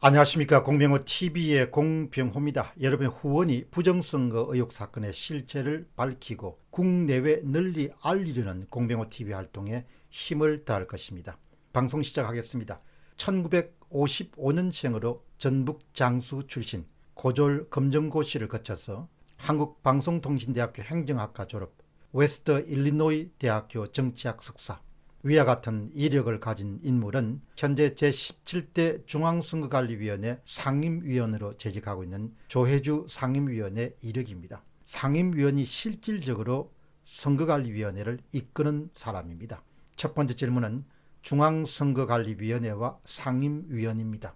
안녕하십니까. 공병호TV의 공병호입니다. 여러분의 후원이 부정선거 의혹 사건의 실체를 밝히고 국내외 널리 알리려는 공병호TV 활동에 힘을 다할 것입니다. 방송 시작하겠습니다. 1955년생으로 전북 장수 출신, 고졸 검정고시를 거쳐서 한국방송통신대학교 행정학과 졸업, 웨스트 일리노이 대학교 정치학 석사, 위와 같은 이력을 가진 인물은 현재 제17대 중앙선거관리위원회 상임위원으로 재직하고 있는 조혜주 상임위원의 이력입니다. 상임위원이 실질적으로 선거관리위원회를 이끄는 사람입니다. 첫 번째 질문은 중앙선거관리위원회와 상임위원입니다.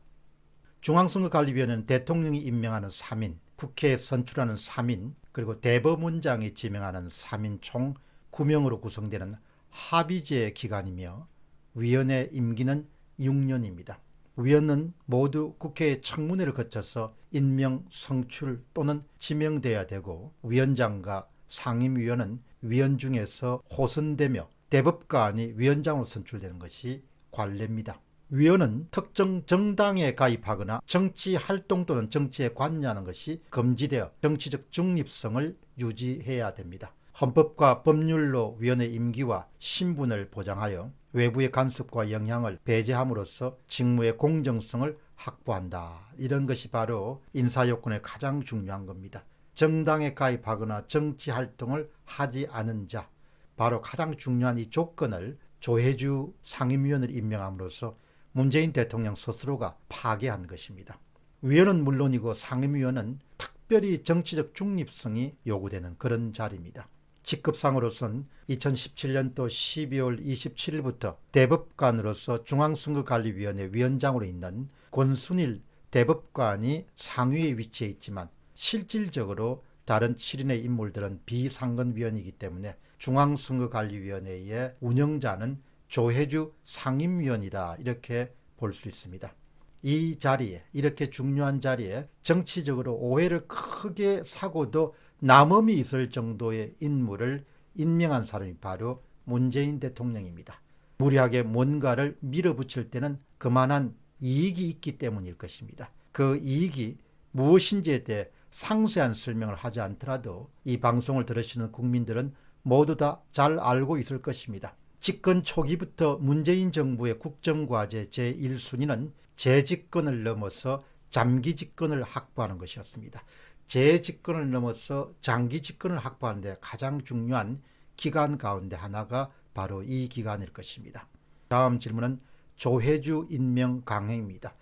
중앙선거관리위원회는 대통령이 임명하는 3인, 국회에 선출하는 3인, 그리고 대법원장이 지명하는 3인 총 9명으로 구성되는 합의제 기관이며 위원회 임기는 6년입니다. 위원은 모두 국회의 청문회를 거쳐서 임명, 성출 또는 지명돼야 되고, 위원장과 상임위원은 위원 중에서 호선되며 대법관이 위원장으로 선출되는 것이 관례입니다. 위원은 특정 정당에 가입하거나 정치활동 또는 정치에 관여하는 것이 금지되어 정치적 중립성을 유지해야 됩니다. 헌법과 법률로 위원의 임기와 신분을 보장하여 외부의 간섭과 영향을 배제함으로써 직무의 공정성을 확보한다. 이런 것이 바로 인사요건의 가장 중요한 겁니다. 정당에 가입하거나 정치활동을 하지 않은 자, 바로 가장 중요한 이 조건을 조혜주 상임위원을 임명함으로써 문재인 대통령 스스로가 파괴한 것입니다. 위원은 물론이고 상임위원은 특별히 정치적 중립성이 요구되는 그런 자리입니다. 직급상으로선 2017년도 12월 27일부터 대법관으로서 중앙선거관리위원회 위원장으로 있는 권순일 대법관이 상위에 위치해 있지만 실질적으로 다른 7인의 인물들은 비상근위원이기 때문에 중앙선거관리위원회의 운영자는 조혜주 상임위원이다, 이렇게 볼 수 있습니다. 이 자리에, 이렇게 중요한 자리에 정치적으로 오해를 크게 사고도 남음이 있을 정도의 인물을 임명한 사람이 바로 문재인 대통령입니다. 무리하게 뭔가를 밀어붙일 때는 그만한 이익이 있기 때문일 것입니다. 그 이익이 무엇인지에 대해 상세한 설명을 하지 않더라도 이 방송을 들으시는 국민들은 모두 다 잘 알고 있을 것입니다. 집권 초기부터 문재인 정부의 국정과제 제1순위는 재집권을 넘어서 장기집권을 확보하는 것이었습니다. 재집권을 넘어서 장기집권을 확보하는 데 가장 중요한 기간 가운데 하나가 바로 이 기간일 것입니다. 다음 질문은 조혜주 임명 강행입니다.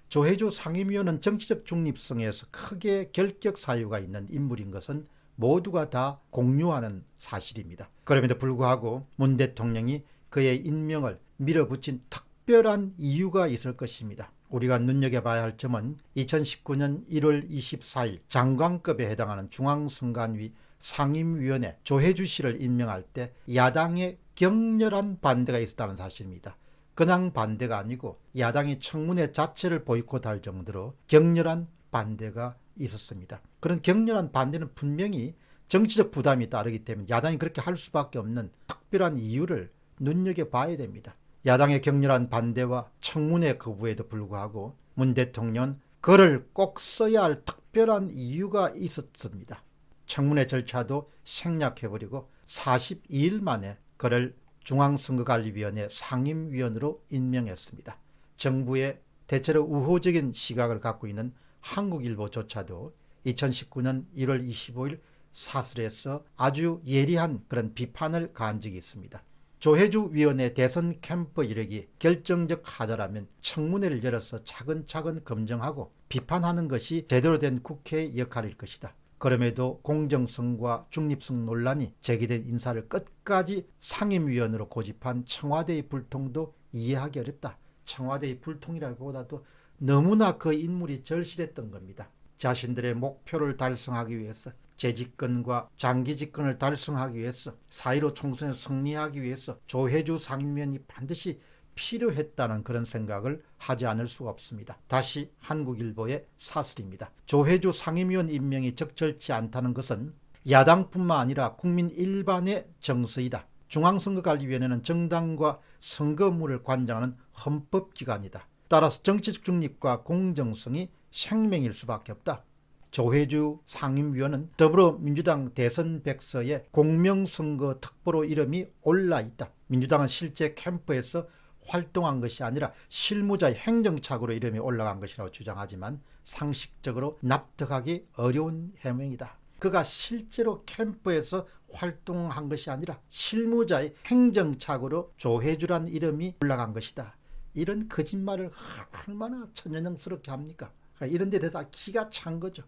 조혜주 상임위원은 정치적 중립성에서 크게 결격 사유가 있는 인물인 것은 모두가 다 공유하는 사실입니다. 그럼에도 불구하고 문 대통령이 그의 임명을 밀어붙인 특별한 이유가 있을 것입니다. 우리가 눈여겨봐야 할 점은 2019년 1월 24일 장관급에 해당하는 중앙선관위 상임위원회 조혜주 씨를 임명할 때 야당의 격렬한 반대가 있었다는 사실입니다. 그냥 반대가 아니고 야당이 청문회 자체를 보이콧할 정도로 격렬한 반대가 있었습니다. 그런 격렬한 반대는 분명히 정치적 부담이 따르기 때문에 야당이 그렇게 할 수밖에 없는 특별한 이유를 눈여겨봐야 됩니다. 야당의 격렬한 반대와 청문회 거부에도 불구하고 문 대통령은 글을 꼭 써야 할 특별한 이유가 있었습니다. 청문회 절차도 생략해버리고 42일 만에 그를 중앙선거관리위원회 상임위원으로 임명했습니다. 정부의 대체로 우호적인 시각을 갖고 있는 한국일보조차도 2019년 1월 25일 사설에서 아주 예리한 그런 비판을 가한 적이 있습니다. 조혜주 위원회 대선 캠프 이력이 결정적 하자라면 청문회를 열어서 차근차근 검증하고 비판하는 것이 제대로 된 국회의 역할일 것이다. 그럼에도 공정성과 중립성 논란이 제기된 인사를 끝까지 상임위원으로 고집한 청와대의 불통도 이해하기 어렵다. 청와대의 불통이라기보다도 너무나 그 인물이 절실했던 겁니다. 자신들의 목표를 달성하기 위해서, 재집권과 장기집권을 달성하기 위해서, 4.15 총선에 승리하기 위해서 조혜주 상임위원이 반드시 필요했다는 그런 생각을 하지 않을 수가 없습니다. 다시 한국일보의 사설입니다. 조혜주 상임위원 임명이 적절치 않다는 것은 야당뿐만 아니라 국민 일반의 정서이다. 중앙선거관리위원회는 정당과 선거무를 관장하는 헌법기관이다. 따라서 정치적 중립과 공정성이 생명일 수밖에 없다. 조혜주 상임위원은 더불어민주당 대선 백서에 공명선거 특보로 이름이 올라 있다. 민주당은 실제 캠프에서 활동한 것이 아니라 실무자의 행정착오로 이름이 올라간 것이라고 주장하지만 상식적으로 납득하기 어려운 해명이다. 그가 실제로 캠프에서 활동한 것이 아니라 실무자의 행정착오로 조혜주란 이름이 올라간 것이다. 이런 거짓말을 얼마나 천연형스럽게 합니까? 그러니까 이런 데 대해서 기가 찬 거죠.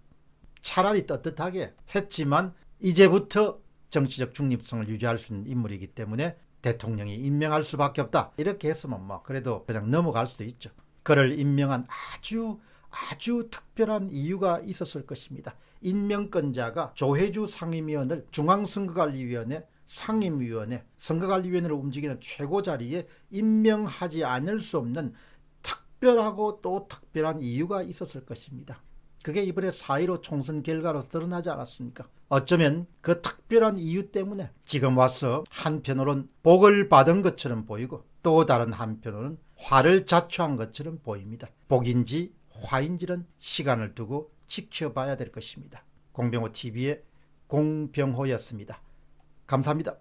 차라리 떳떳하게 했지만 이제부터 정치적 중립성을 유지할 수 있는 인물이기 때문에 대통령이 임명할 수밖에 없다. 이렇게 했으면 그래도 그냥 넘어갈 수도 있죠. 그를 임명한 아주 특별한 이유가 있었을 것입니다. 임명권자가 조혜주 상임위원을 중앙선거관리위원회, 상임위원회, 선거관리위원회를 움직이는 최고 자리에 임명하지 않을 수 없는 특별하고 또 특별한 이유가 있었을 것입니다. 그게 이번에 4.15 총선 결과로 드러나지 않았습니까? 어쩌면 그 특별한 이유 때문에 지금 와서 한편으로는 복을 받은 것처럼 보이고 또 다른 한편으로는 화를 자초한 것처럼 보입니다. 복인지 화인지는 시간을 두고 지켜봐야 될 것입니다. 공병호TV의 공병호였습니다. 감사합니다.